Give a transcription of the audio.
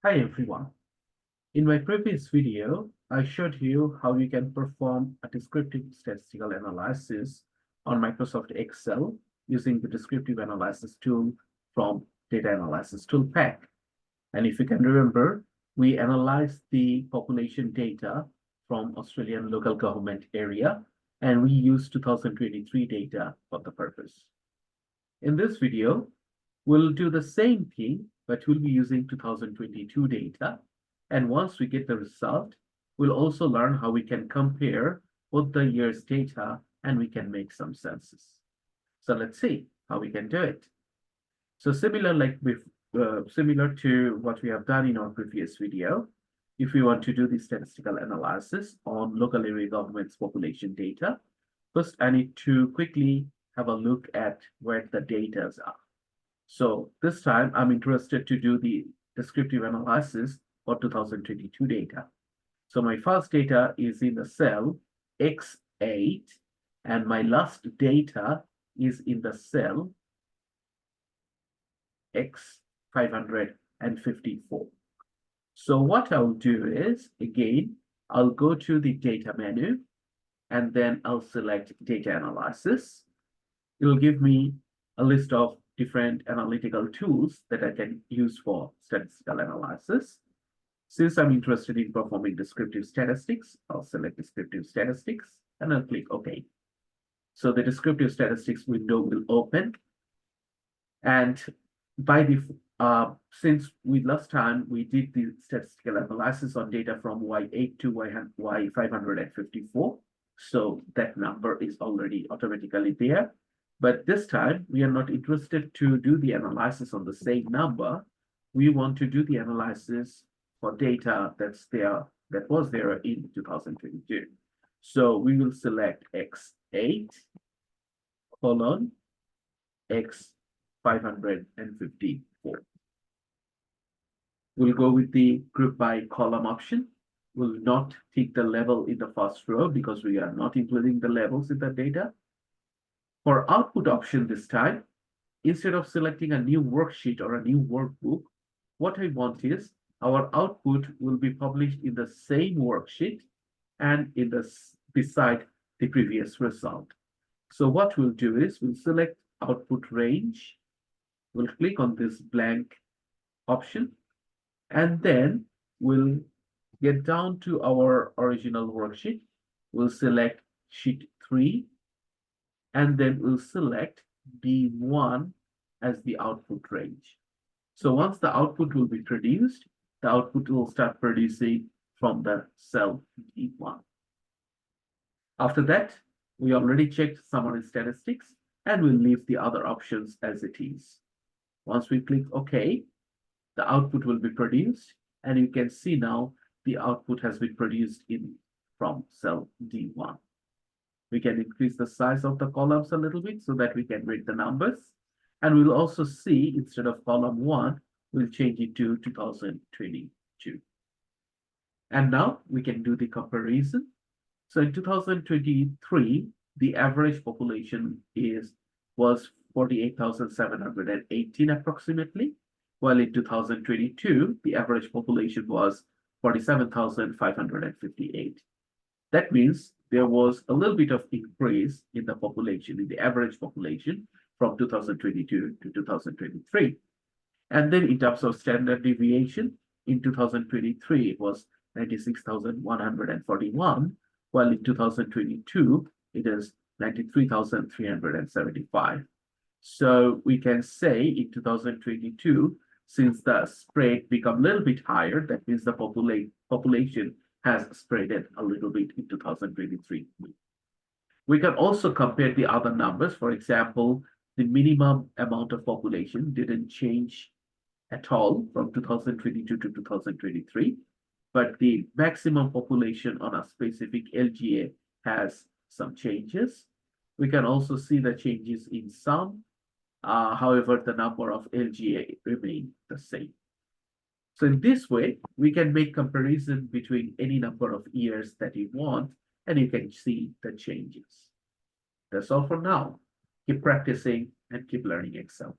Hi everyone. In my previous video, I showed you how you can perform a descriptive statistical analysis on Microsoft Excel using the descriptive analysis tool from Data Analysis Tool Pack. And if you can remember, we analyzed the population data from Australian local government area, and we used 2023 data for the purpose. In this video, we'll do the same thing, but we'll be using 2022 data. And once we get the result, we'll also learn how we can compare both the year's data and we can make some senses. So let's see how we can do it. So similar to what we have done in our previous video, if we want to do the statistical analysis on local area government's population data, first I need to quickly have a look at where the data are. So this time I'm interested to do the descriptive analysis for 2022 data. So my first data is in the cell X8 and my last data is in the cell X554. So what I'll do is, again, I'll go to the data menu and then I'll select data analysis. It'll give me a list of different analytical tools that I can use for statistical analysis. Since I'm interested in performing descriptive statistics, I'll select descriptive statistics and I'll click OK. So the descriptive statistics window will open. And by the since last time we did the statistical analysis on data from Y8 to Y554, so that number is already automatically there. But this time we are not interested to do the analysis on the same number. We want to do the analysis for data that was there in 2022. So we will select X8 colon X554. We'll go with the group by column option. We'll not take the level in the first row because we are not including the levels in the data. For output option this time, instead of selecting a new worksheet or a new workbook, what I want is our output will be published in the same worksheet and in the beside the previous result. So what we'll do is we'll select output range. We'll click on this blank option, and then we'll get down to our original worksheet. We'll select sheet 3, and then we'll select B1 as the output range. So once the output will be produced, the output will start producing from the cell B1. After that, we already checked summary statistics and we'll leave the other options as it is. Once we click OK, the output will be produced, and you can see now the output has been produced from cell D1. We can increase the size of the columns a little bit so that we can read the numbers. And we'll also see, instead of column 1, we'll change it to 2022. And now we can do the comparison. So in 2023, the average population was 48,718 approximately, while in 2022, the average population was 47,558. That means there was a little bit of increase in the population, in the average population from 2022 to 2023. And then in terms of standard deviation, in 2023, it was 96,141, while in 2022, it is 93,375. So we can say in 2022, since the spread become a little bit higher, that means the population has spreaded a little bit in 2023. We can also compare the other numbers. For example, the minimum amount of population didn't change at all from 2022 to 2023, but the maximum population on a specific LGA has some changes. We can also see the changes in some. However, the number of LGA remain the same. So in this way, we can make comparison between any number of years that you want, and you can see the changes. That's all for now. Keep practicing and keep learning Excel.